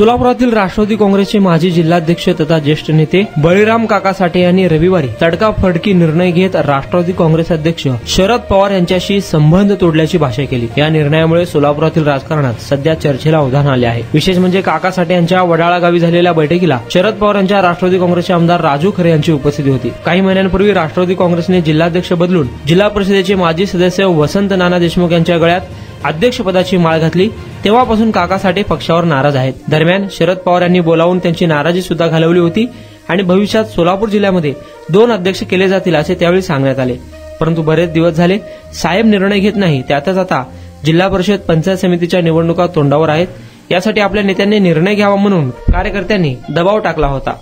सोलापुरातील राष्ट्रवादी काँग्रेसचे माजी जिल्हाध्यक्ष तथा ज्येष्ठ नेते बळीराम काका साठे यांनी रविवारी तडकाफडकी निर्णय घेत राष्ट्रवादी काँग्रेस अध्यक्ष शरद पवार यांच्याशी संबंध तोडल्याची भाषा केली। या निर्णयामुळे सोलापुरातील राजकारणात सध्या चर्चेला उधाण आले आहे। विशेष म्हणजे काका साठे यांच्या वडाळा गावी झालेल्या बैठकीला शरद पवार यांच्या राष्ट्रवादी काँग्रेसचे आमदार राजू खरे यांची उपस्थिती होती। काही महिन्यांपूर्वी राष्ट्रवादी काँग्रेसने जिल्हाध्यक्ष बदलून जिल्हा परिषदेचे माजी सदस्य वसंत नाना देशमुख यांच्या गळ्यात अध्यक्षपदाची माळ घातली। तेव्हापासून काका साठे पक्षावर नाराज आहेत। दरम्यान शरद पवार यांनी बोलावून त्यांची नाराजी सुद्धा घालवली होती आणि भविष्यात सोलापूर जिल्ह्यामध्ये 2 अध्यक्ष केले जातील असे त्यावेळी सांगण्यात आले। परंतु बरेच दिवस झाले साहेब निर्णय घेत नाही। त्यातच आता जिल्हा परिषद पंचायत समितीच्या निवडणुका तोंडावर आहेत। यासाठी आपल्या नेत्यांनी निर्णय घ्यावा म्हणून कार्यकर्त्यांनी दबाव टाकला होता।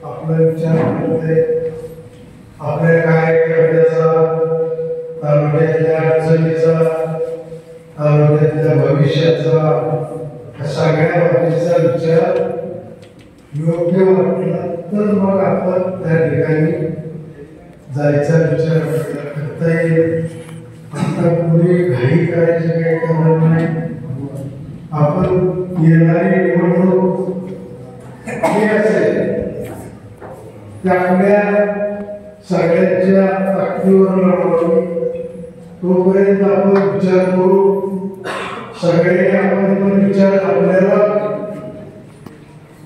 आपला विचार करते आपल्या कार्यकर्त्याचा तालुक्यातल्या अडचणीचा तालुक्यातल्या भविष्याचा सगळ्या बाबतीचा विचार योग्य वाटला तर मग आपण त्या ठिकाणी जायचा विचार करता येईल। आता पुढे घाई करायची काही कारण नाही। आपण येणारी निवडणूक आपल्या सगळ्यांच्या ताकदीवर लढवली तोपर्यंत आपण विचार करू। सगळे आपण पण विचार आपल्याला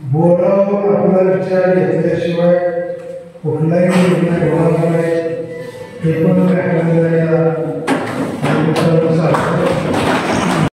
बोलावून आपला विचार घेतल्याशिवाय कुठलाही निर्णय होणार नाही। हे पण आपल्याला